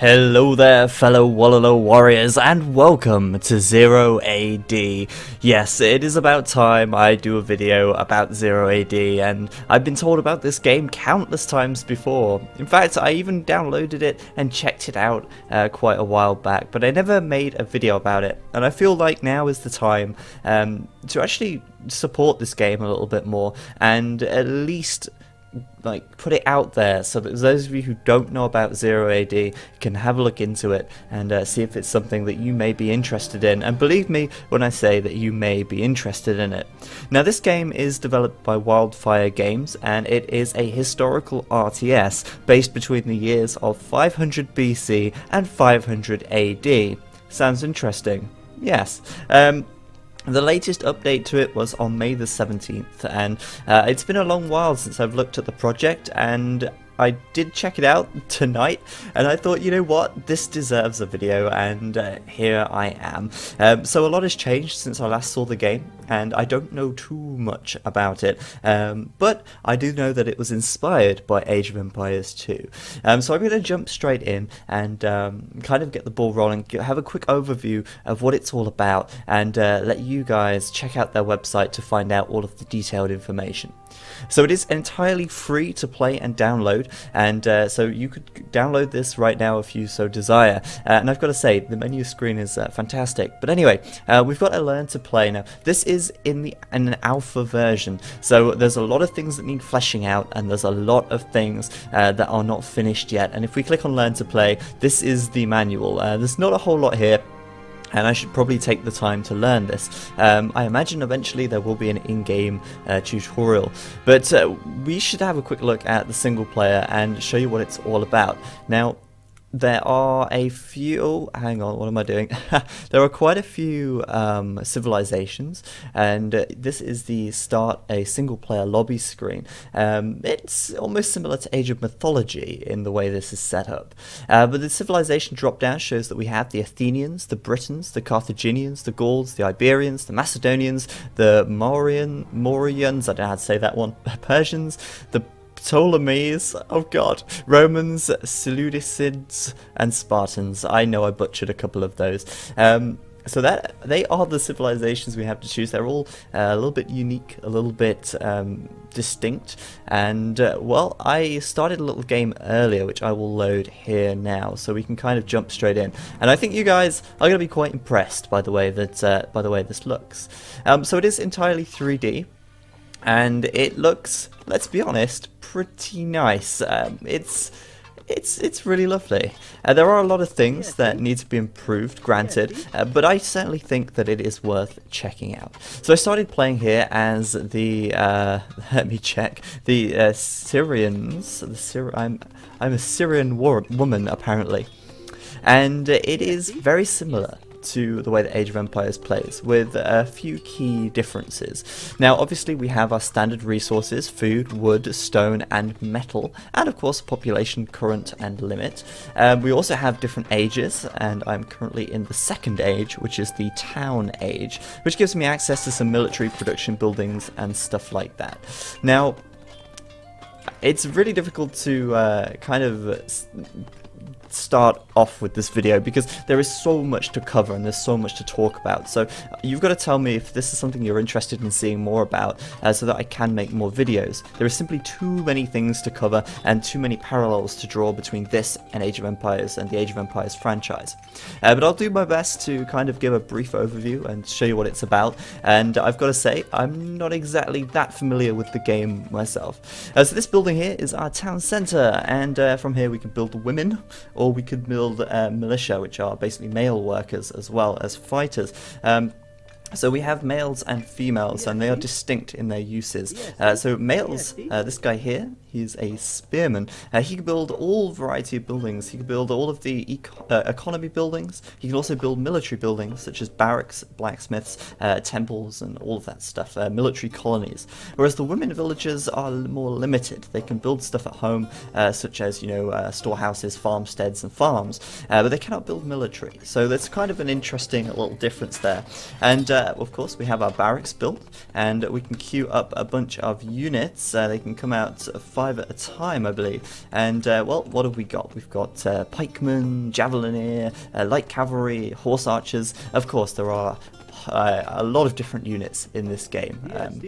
Hello there, fellow Wololo warriors, and welcome to Zero AD. Yes, it is about time I do a video about Zero AD, and I've been told about this game countless times before. In fact, I even downloaded it and checked it out quite a while back, but I never made a video about it, and I feel like now is the time to actually support this game a little bit more, and at least put it out there so that those of you who don't know about Zero AD can have a look into it and see if it's something that you may be interested in. And believe me when I say that you may be interested in it. Now, this game is developed by Wildfire Games, and it is a historical RTS based between the years of 500 BC and 500 AD. Sounds interesting? Yes. The latest update to it was on May the 17th, and it's been a long while since I've looked at the project, and I did check it out tonight, and I thought, you know what, this deserves a video, and here I am. So a lot has changed since I last saw the game, and I don't know too much about it, but I do know that it was inspired by Age of Empires 2. So I'm going to jump straight in and kind of get the ball rolling, have a quick overview of what it's all about, and let you guys check out their website to find out all of the detailed information. So it is entirely free to play and download, and so you could download this right now if you so desire. And I've got to say, the menu screen is fantastic. But anyway, we've got to learn to play now. This is in an alpha version, so there's a lot of things that need fleshing out, and there's a lot of things that are not finished yet. And if we click on Learn to Play, this is the manual. There's not a whole lot here, and I should probably take the time to learn this. I imagine eventually there will be an in-game tutorial, but we should have a quick look at the single player and show you what it's all about. Now, there are a few, hang on, what am I doing? There are quite a few civilizations, and this is the start a single player lobby screen. It's almost similar to Age of Mythology in the way this is set up. But the civilization drop down shows that we have the Athenians, the Britons, the Carthaginians, the Gauls, the Iberians, the Macedonians, the Mauryans, I don't know how to say that one, Persians, the Ptolemies, oh god, Romans, Seleucids, and Spartans. I know I butchered a couple of those. So that they are the civilizations we have to choose. They're all a little bit unique, a little bit distinct, and well, I started a little game earlier which I will load here now, so we can kind of jump straight in. And I think you guys are going to be quite impressed by the way that this looks. So it is entirely 3D. And it looks, let's be honest, pretty nice. It's really lovely. There are a lot of things that need to be improved, granted, but I certainly think that it is worth checking out. So I started playing here as the let me check, the Syrians. I'm a Syrian woman apparently, and it is very similar to the way that Age of Empires plays, with a few key differences. Now, obviously we have our standard resources: food, wood, stone, and metal, and of course population, current, and limit. We also have different ages, and I'm currently in the second age, which is the town age, which gives me access to some military production buildings and stuff like that. Now, it's really difficult to kind of start off with this video because there is so much to cover and there's so much to talk about, so you've got to tell me if this is something you're interested in seeing more about, so that I can make more videos. There are simply too many things to cover and too many parallels to draw between this and Age of Empires and the Age of Empires franchise, but I'll do my best to kind of give a brief overview and show you what it's about. And I've got to say, I'm not exactly that familiar with the game myself. So this building here is our town centre, and from here we can build women, or we could build militia, which are basically male workers as well as fighters. So we have males and females, and they are distinct in their uses. So males, this guy here, he's a spearman. He can build all variety of buildings. He can build all of the economy buildings. He can also build military buildings, such as barracks, blacksmiths, temples, and all of that stuff, military colonies. Whereas the women villagers are more limited. They can build stuff at home, such as, you know, storehouses, farmsteads, and farms, but they cannot build military. So there's kind of an interesting little difference there. And of course, we have our barracks built, and we can queue up a bunch of units. They can come out 5 at a time, I believe. And, well, what have we got? We've got pikemen, javelineer, light cavalry, horse archers. Of course, there are a lot of different units in this game.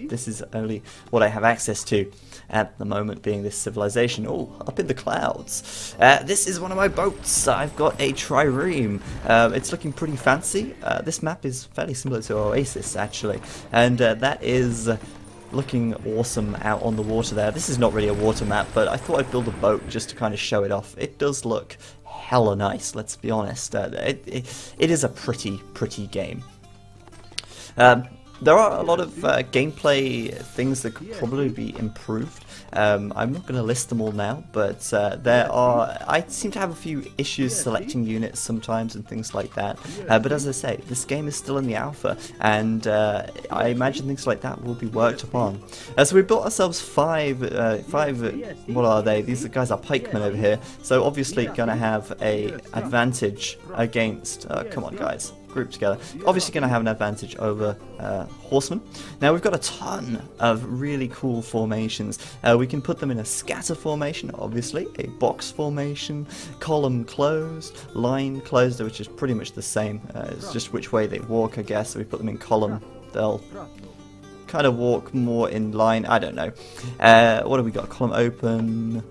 This is only what I have access to at the moment, being this civilization. Oh, up in the clouds. This is one of my boats. I've got a trireme. It's looking pretty fancy. This map is fairly similar to Oasis, actually, and that is looking awesome out on the water there. This is not really a water map, but I thought I'd build a boat just to kind of show it off. It does look hella nice, let's be honest. It is a pretty game. There are a lot of gameplay things that could probably be improved. I'm not going to list them all now, but I seem to have a few issues selecting units sometimes and things like that. But as I say, this game is still in the alpha, and I imagine things like that will be worked upon. So we built ourselves five, what are they? These guys are pikemen over here, so obviously going to have a advantage against, come on guys, group together, obviously going to have an advantage over horsemen. Now we've got a ton of really cool formations. We can put them in a scatter formation, obviously, a box formation, column closed, line closed, which is pretty much the same. It's just which way they walk, I guess. So we put them in column, they'll kind of walk more in line, I don't know. What have we got? Column open.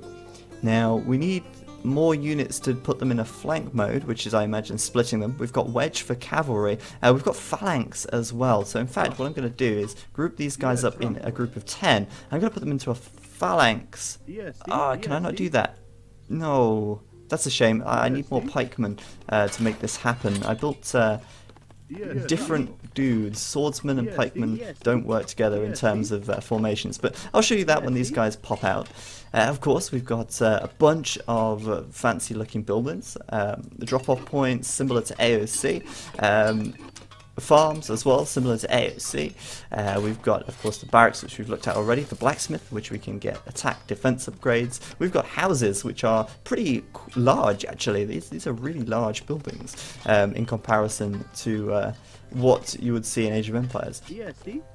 Now we need more units to put them in a flank mode, which is, I imagine, splitting them. We've got wedge for cavalry. We've got phalanx as well. So in fact, what I'm going to do is group these guys up in a group of 10. I'm going to put them into a phalanx. Can I not do that? No, that's a shame. I need more pikemen to make this happen. I built different dudes. Swordsmen and pikemen don't work together in terms of formations, but I'll show you that when these guys pop out. Of course, we've got a bunch of fancy looking buildings, the drop-off points similar to AOC, farms as well, similar to AOC. We've got, of course, the barracks, which we've looked at already, the blacksmith, which we can get attack defense upgrades. We've got houses, which are pretty large, actually. These are really large buildings in comparison to what you would see in Age of Empires.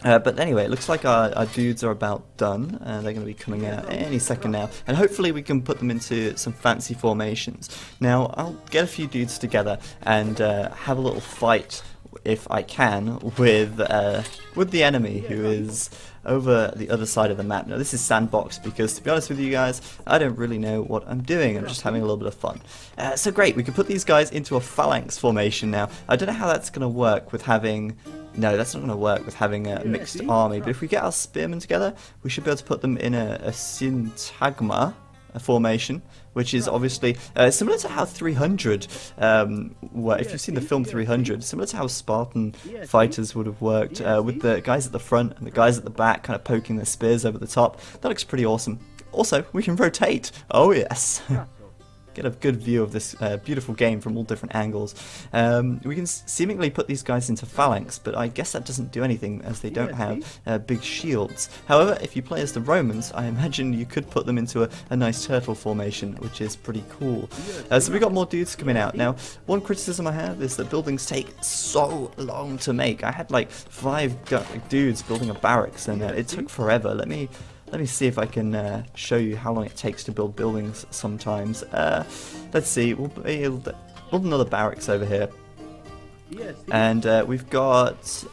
But anyway, it looks like our dudes are about done. They're going to be coming out any second now, and hopefully we can put them into some fancy formations. Now, I'll get a few dudes together and have a little fight, if I can, with the enemy, who is over the other side of the map. Now this is sandbox because, to be honest with you guys, I don't really know what I'm doing. I'm just having a little bit of fun. So great, we can put these guys into a phalanx formation now. I don't know how that's going to work with having... No, that's not going to work with having a mixed army, but if we get our spearmen together, we should be able to put them in a syntagma formation, which is obviously similar to how 300 if you've seen the film 300, similar to how Spartan fighters would have worked, with the guys at the front and the guys at the back kind of poking their spears over the top. That looks pretty awesome. Also, we can rotate. Oh yes. Get a good view of this beautiful game from all different angles. We can seemingly put these guys into phalanx, but I guess that doesn't do anything as they don't have big shields. However, if you play as the Romans, I imagine you could put them into a nice turtle formation, which is pretty cool. So we've got more dudes coming out. Now, one criticism I have is that buildings take so long to make. I had like 5 dudes building a barracks, and it took forever. Let me see if I can show you how long it takes to build buildings sometimes. Let's see, we'll build another barracks over here. And we've got...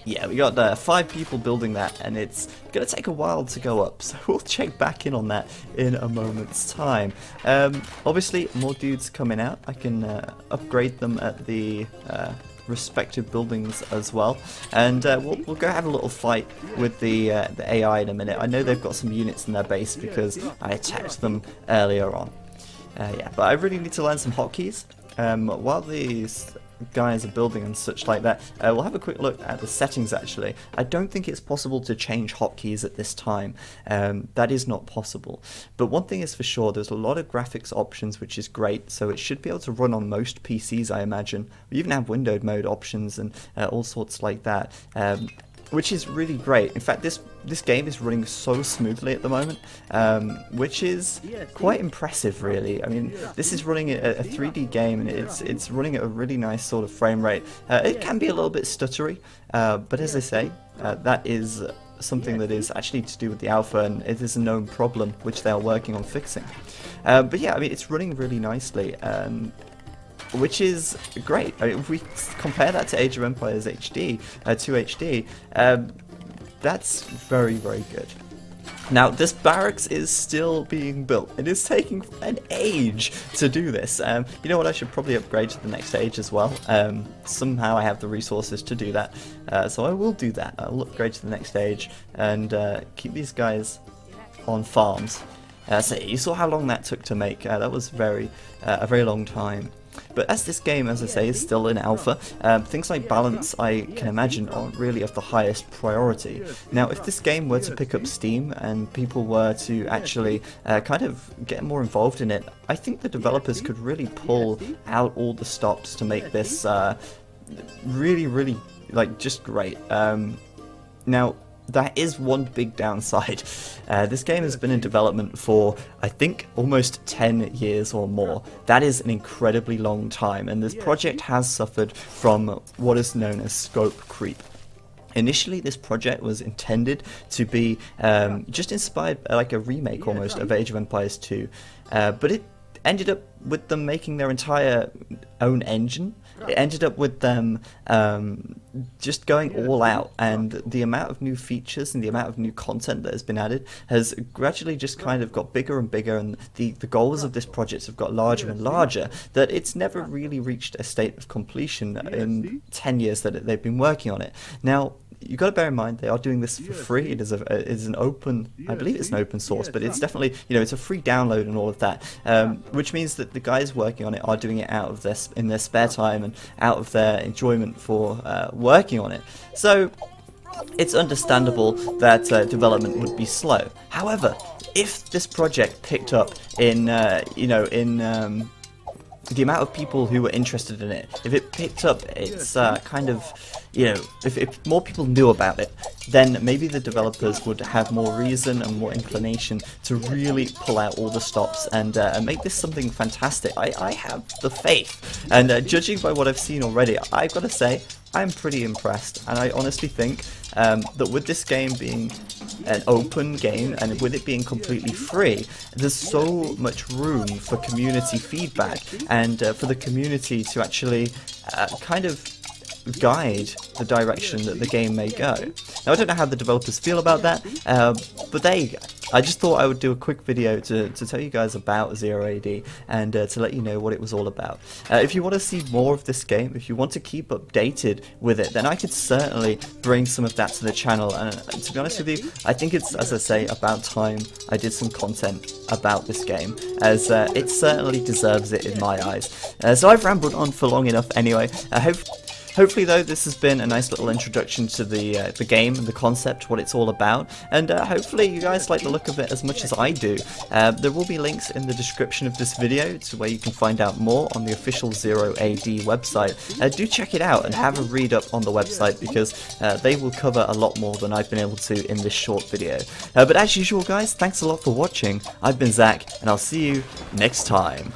Yeah, we got 5 people building that, and it's going to take a while to go up, so we'll check back in on that in a moment's time. Obviously, more dudes coming out. I can upgrade them at the... respective buildings as well, and we'll go have a little fight with the AI in a minute. I know they've got some units in their base because I attacked them earlier on. Yeah, but I really need to learn some hotkeys. While these guys are building and such like that, we'll have a quick look at the settings actually. I don't think it's possible to change hotkeys at this time. That is not possible. But one thing is for sure, there's a lot of graphics options, which is great, so it should be able to run on most PCs, I imagine. We even have windowed mode options and all sorts like that. which is really great. In fact, this game is running so smoothly at the moment, which is quite impressive, really. I mean, this is running a 3D game, and it's running at a really nice sort of frame rate. It can be a little bit stuttery, but as I say, that is something that is actually to do with the alpha, and it is a known problem which they are working on fixing. But yeah, I mean, it's running really nicely, which is great. I mean, if we compare that to Age of Empires HD, 2 HD, that's very, very good. Now, this barracks is still being built. It is taking an age to do this. You know what, I should probably upgrade to the next age as well. Somehow I have the resources to do that, so I will do that. I'll upgrade to the next stage and keep these guys on farms. So you saw how long that took to make. That was a very long time. But as this game, as I say, is still in alpha, things like balance, I can imagine, are really of the highest priority. Now, if this game were to pick up steam and people were to actually kind of get more involved in it, I think the developers could really pull out all the stops to make this really, really, like, just great. Now, that is one big downside. This game has been in development for, I think, almost 10 years or more. That is an incredibly long time, and this project has suffered from what is known as scope creep. Initially, this project was intended to be just inspired, like a remake almost, of Age of Empires 2, but it ended up with them making their entire own engine. It ended up with them just going all out, and the amount of new features and the amount of new content that has been added has gradually just kind of got bigger and bigger, and the goals of this project have got larger and larger, that it's never really reached a state of completion in 10 years that they've been working on it. Now, you've got to bear in mind they are doing this for free. It is an open, I believe it's an open source, but it's definitely, you know, it's a free download and all of that, which means that the guys working on it are doing it out of in their spare time and out of their enjoyment for working on it. So it's understandable that development would be slow. However, if this project picked up in the amount of people who were interested in it, if it picked up its kind of, you know, if more people knew about it, then maybe the developers would have more reason and more inclination to really pull out all the stops and make this something fantastic. I have the faith, and judging by what I've seen already, I've got to say, I'm pretty impressed, and I honestly think that with this game being an open game and with it being completely free, there's so much room for community feedback and for the community to actually kind of guide the direction that the game may go. Now, I don't know how the developers feel about that, but there you go. I just thought I would do a quick video to tell you guys about ZeroAD and to let you know what it was all about. If you want to see more of this game, if you want to keep updated with it, then I could certainly bring some of that to the channel, and to be honest with you, I think it's, as I say, about time I did some content about this game, as it certainly deserves it in my eyes. So I've rambled on for long enough anyway. Hopefully, though, this has been a nice little introduction to the game and the concept, what it's all about, and hopefully you guys like the look of it as much as I do. There will be links in the description of this video to where you can find out more on the official ZeroAD website. Do check it out and have a read up on the website, because they will cover a lot more than I've been able to in this short video. But as usual, guys, thanks a lot for watching. I've been Zach, and I'll see you next time.